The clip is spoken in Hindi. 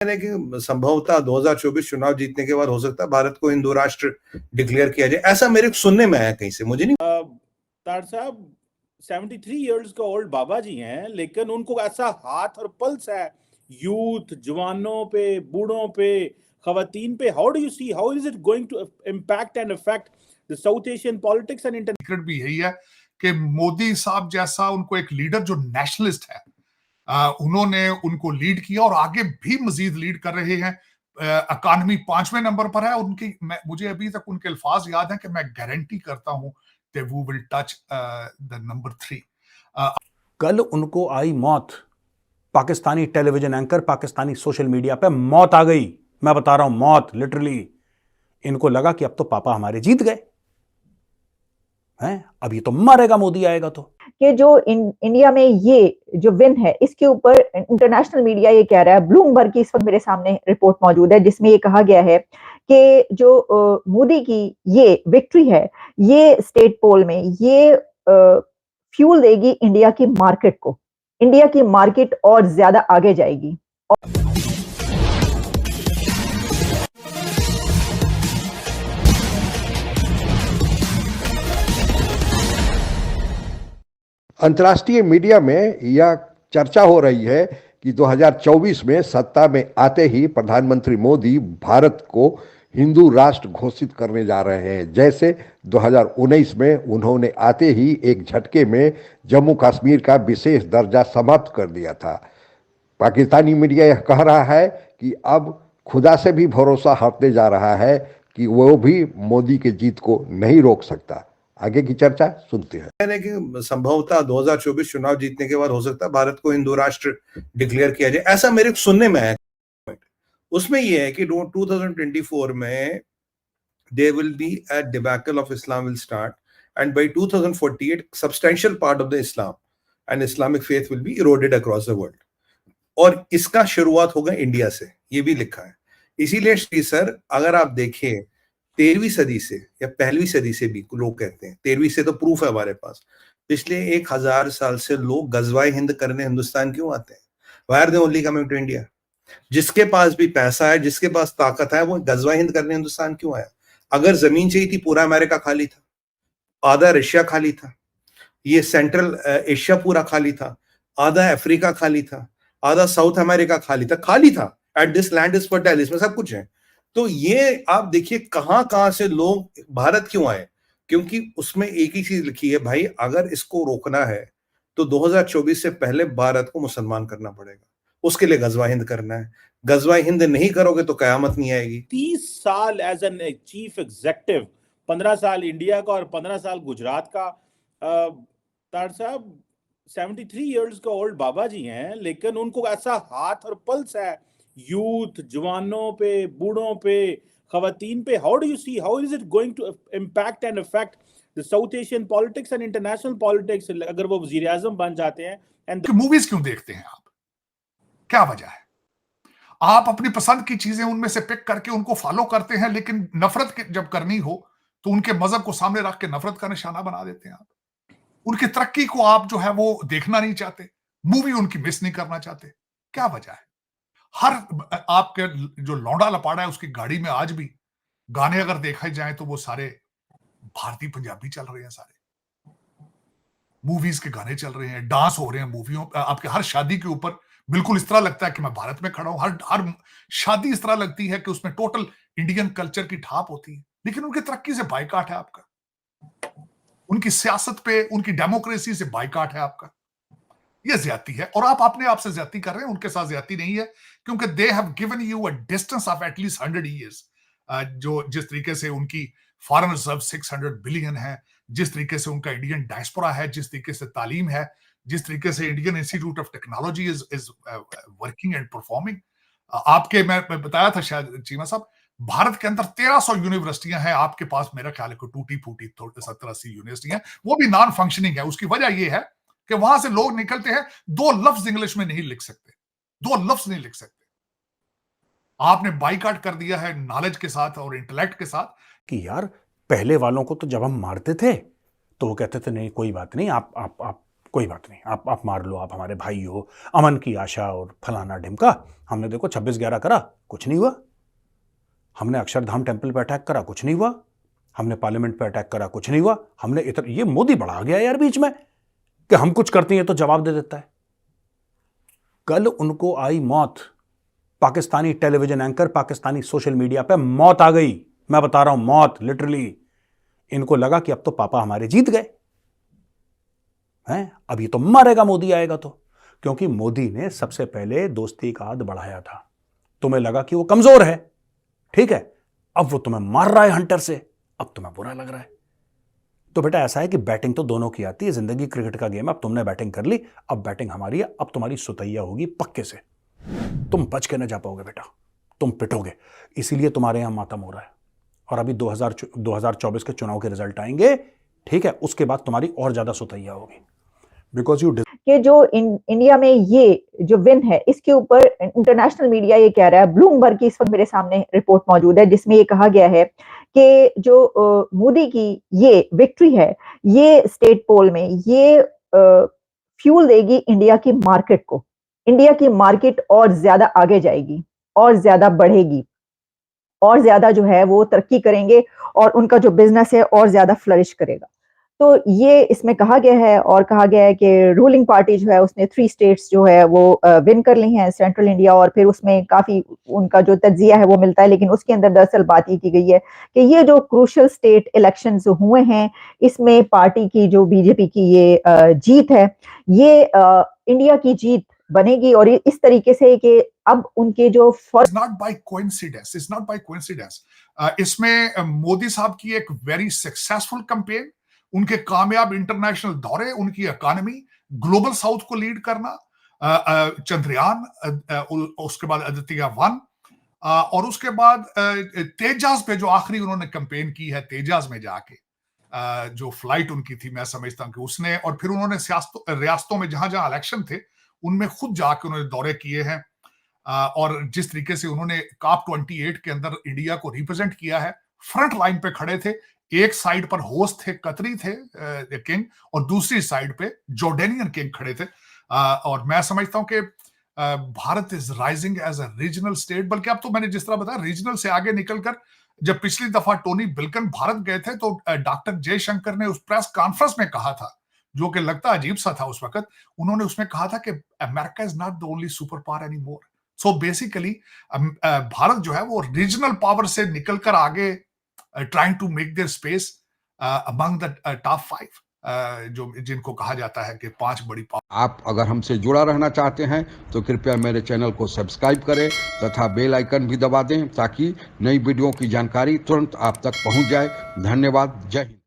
है कि संभवतः 2024 चुनाव जीतने के बाद हो सकता है भारत को हिंदू राष्ट्र डिक्लेयर किया जाए, ऐसा मेरे सुनने में आया कहीं से, मुझे नहीं। तार साहब 73 इयर्स का ओल्ड बाबा जी हैं, लेकिन उनको ऐसा हाथ और पल्स है यूथ, जवानों पे, बूढ़ों पे, खवातीन पे। How do you see, how is it going to impact and affect the South Asian politics and secret भी यही है कि मोदी साहब जैसा उनको एक लीडर जो नेशनलिस्ट है, उन्होंने उनको लीड किया और आगे भी मजीद लीड कर रहे हैं। इकॉनमी 5वें नंबर पर है उनकी। मुझे अभी तक उनके अल्फाज याद हैं कि मैं गारंटी करता हूं कि वो विल टच द नंबर 3। कल उनको आई मौत, Pakistani television anchor, Pakistani social media पे मौत आ गई। मैं बता रहा हूं, मौत लिटरली। इनको लगा कि अब तो पापा हमारे जीत गए हैं, अब ये तो मरेगा मोदी आएगा तो। कि जो इंडिया में ये जो विन है, इसके ऊपर इंटरनेशनल मीडिया ये कह रहा है। ब्लूमबर्ग की इस वक्त मेरे सामने रिपोर्ट मौजूद है जिसमें ये कहा गया है कि जो मोदी की ये विक्ट्री है, ये स्टेट पोल में ये फ्यूल देगी इंडिया की मार्केट को। इंडिया की मार्केट और ज्यादा आगे जाएगी। अंतर्राष्ट्रीय मीडिया में यह चर्चा हो रही है कि 2024 में सत्ता में आते ही प्रधानमंत्री मोदी भारत को हिंदू राष्ट्र घोषित करने जा रहे हैं। जैसे 2019 में उन्होंने आते ही एक झटके में जम्मू कश्मीर का विशेष दर्जा समाप्त कर दिया था। पाकिस्तानी मीडिया यह कह रहा है कि अब खुदा से भी भरोसा हटने जा रहा है कि वो भी मोदी के जीत को नहीं रोक सकता। आगे की चर्चा सुनते हैं। कि संभवतः 2024 चुनाव जीतने के बाद हो सकता है भारत को हिंदू राष्ट्र डिक्लेयर किया जाए, ऐसा मेरे सुनने में आया। उसमें यह है कि 2024 में there will be a debacle of Islam will start, and by 2048 substantial part of the Islam and Islamic faith will be eroded across the world. और इसका शुरुआत होगा इंडिया से, ये भी लिखा है। इसीलिए श्री सर, अगर आप देखें 13वीं सदी से या पहलवी सदी से भी लोग कहते हैं, 13वीं से तो प्रूफ है हमारे पास, पिछले 1000 साल से लोग गजवाए हिंद करने हिंदुस्तान क्यों आते हैं? Why are they only coming to India? जिसके पास भी पैसा है, जिसके पास ताकत है, वो गजवाए हिंद करने हिंदुस्तान क्यों आया? अगर जमीन चाहिए थी, पूरा अमेरिका खाली था, आधा रशिया खाली था, ये सेंट्रल एशिया पूरा खाली था, आधा अफ्रीका खाली था, आधा साउथ अमेरिका खाली था। At this land is fertile, इसमें सब कुछ है। तो ये आप देखिए कहां से लोग भारत क्यों आए, क्योंकि उसमें एक ही चीज लिखी है, भाई अगर इसको रोकना है तो 2024 से पहले भारत को मुसलमान करना पड़ेगा, उसके लिए गजवा हिंद करना है। गजवा हिंद नहीं करोगे तो कयामत नहीं आएगी। 30 साल एज एन चीफ एग्जेक्टिव, 15 साल इंडिया का और 15 साल गुजरात का। तार साहब 73 इयर्स का ओल्ड बाबा जी हैं, लेकिन उनको ऐसा हाथ और पल्स है यूथ, जवानों पे, बूढ़ों पे, खवातीन पे। How do you see, how is it going to impact and affect the South Asian politics and international politics अगर वो वजीर आजम बन जाते हैं? एंड मूवीज क्यों देखते हैं आप? क्या वजह है? आप अपनी पसंद की चीजें उनमें से पिक करके उनको फॉलो करते हैं, लेकिन नफरत जब करनी हो तो उनके मजहब को सामने रख के नफरत का निशाना बना देते हैं आप। उनकी तरक्की को आप जो है वो देखना नहीं चाहते, मूवी उनकी मिस नहीं करना चाहते। क्या वजह है? हर आपके जो लौंडा लपाड़ा है उसकी गाड़ी में आज भी गाने अगर देखे जाए तो वो सारे भारतीय पंजाबी चल रहे हैं, सारे मूवीज के गाने चल रहे हैं, डांस हो रहे हैं मूवियों। आपके हर शादी के ऊपर बिल्कुल इस तरह लगता है कि मैं भारत में खड़ा हूं। हर शादी इस तरह लगती है कि उसमें टोटल इंडियन कल्चर की ठाप होती है, लेकिन उनकी तरक्की से बाइकाट है आपका। उनकी सियासत पे, उनकी डेमोक्रेसी से बाइकाट है आपका। यह ज्यादती है और आप अपने आप से ज्यादती कर रहे हैं, उनके साथ ज्यादती नहीं है, क्योंकि they have given you a distance of at least 100 years. जो जिस तरीके से उनकी फॉरेन रिजर्व 600 बिलियन है, जिस तरीके से उनका इंडियन डायस्पोरा है, जिस तरीके से तालीम है, जिस तरीके से Indian institute of technology is working and performing. आपके मैं बताया था शायद चीमा साहब, भारत के अंदर 1300 यूनिवर्सिटियां हैं, आपके पास मेरा ख्याल है कोई टूटी फूटी 70-80 यूनिवर्सिटियां, वो भी नॉन फंक्शनिंग है। उसकी वजह यह है कि वहां से लोग निकलते हैं, 2 लफ्ज इंग्लिश में नहीं लिख सकते, 2 लफ्ज नहीं लिख सकते। आपने बाइकाट कर दिया है नॉलेज के साथ और इंटेलेक्ट के साथ। कि यार पहले वालों को तो जब हम मारते थे तो वो कहते थे नहीं कोई बात नहीं, आप कोई बात नहीं, आप मार लो, आप हमारे भाई हो, अमन की आशा और फलाना ढिमका। हमने देखो 26/11 करा, कुछ नहीं हुआ। हमने अक्षरधाम टेम्पल पे अटैक करा, कुछ नहीं हुआ। हमने पार्लियामेंट पे अटैक करा, कुछ नहीं हुआ। हमने ये मोदी बढ़ा गया यार बीच में कि हम कुछ करते हैं तो जवाब दे देता है। कल उनको आई मौत, Pakistani television anchor, Pakistani social media पे मौत आ गई। मैं बता रहा हूं, मौत लिटरली। इनको लगा कि अब तो पापा हमारे जीत गए हैं, अब ये तो मारेगा मोदी आएगा तो, क्योंकि मोदी ने सबसे पहले दोस्ती का हाथ बढ़ाया था। तुम्हें लगा कि वो कमजोर है, ठीक है, अब वो तुम्हें मार रहा है हंटर से, अब तुम्हें बुरा लग रहा है। तो बेटा ऐसा है कि बैटिंग तो दोनों की आती है, जिंदगी क्रिकेट का गेम है। अब तुमने बैटिंग कर ली, अब बैटिंग हमारी है, अब तुम्हारी सुतैया होगी पक्के से। तुम बच के न जा पाओगे बेटा, तुम पिटोगे। इसीलिए तुम्हारे यहां मातम हो रहा है। और अभी 2024 के चुनाव के रिजल्ट आएंगे, ठीक है, उसके बाद तुम्हारी और ज्यादा सुतैया होगी। बिकॉज यू कि जो इंडिया में ये जो विन है, इसके ऊपर इंटरनेशनल मीडिया ये कह रहा है, ब्लूमबर्ग की इस वक्त मेरे सामने रिपोर्ट मौजूद है, जिसमें ये कहा गया है कि जो मोदी की ये विक्ट्री है, ये स्टेट पोल में ये फ्यूल देगी इंडिया की मार्केट को। इंडिया की मार्केट और ज्यादा आगे जाएगी, और ज्यादा बढ़ेगी, और ज्यादा जो है वो तरक्की करेंगे, और उनका जो बिजनेस है और ज्यादा फ्लरिश करेगा। तो ये इसमें कहा गया है, और कहा गया है कि रूलिंग पार्टी जो है उसने 3 स्टेट्स जो है वो विन कर ली हैं, सेंट्रल इंडिया, और फिर उसमें काफी उनका जो तज्जिया है वो मिलता है। लेकिन उसके अंदर दरअसल बात ये की गई है कि ये जो क्रूशल स्टेट इलेक्शंस हुए हैं, इसमें पार्टी की जो बीजेपी की ये जीत है, ये इंडिया की जीत बनेगी। और इस तरीके से कि अब उनके जो it's not by coincidence, it's not by coincidence. इसमें मोदी साहब की एक वेरी सक्सेसफुल कैंपेन, उनके कामयाब इंटरनेशनल दौरे, उनकी इकोनॉमी, ग्लोबल साउथ को लीड करना, चंद्रयान, उसके बाद आदित्य 1, और उसके बाद तेजाज पे जो आखिरी उन्होंने कैंपेन की है, तेजाज में जाके जो फ्लाइट उनकी थी, मैं समझता हूं कि उसने, और फिर उन्होंने रियासतों में जहां जहां इलेक्शन थे उनमें खुद जाके उन्होंने दौरे किए हैं। और जिस तरीके से उन्होंने COP 28 के अंदर इंडिया को रिप्रेजेंट किया है, फ्रंट लाइन पे खड़े थे। एक साइड पर होस्ट थे, कतरी थे किंग, और दूसरी साइड पे जॉर्डेनियन किंग खड़े थे। और मैं समझता हूं कि Bharat is rising as a regional state. बल्कि अब तो मैंने जिस तरह बताया, रीजनल से आगे निकलकर, जब पिछली दफा टोनी बिल्कन भारत गए थे तो डॉक्टर जयशंकर ने उस प्रेस कॉन्फ्रेंस में कहा था, जो कि लगता अजीब सा था उस वक्त, उन्होंने उसमें कहा था कि America is not the only super power any more. So basically Bharat जो है वो रीजनल पावर से निकलकर आगे trying to make their space among the top 5, जो जिनको कहा जाता है कि 5 बड़ी पावर। आप अगर हमसे जुड़ा रहना चाहते हैं तो कृपया मेरे चैनल को सब्सक्राइब करें तथा बेल आइकन भी दबा दें, ताकि नई वीडियो की जानकारी तुरंत आप तक पहुंच जाए। धन्यवाद। जय हिंद।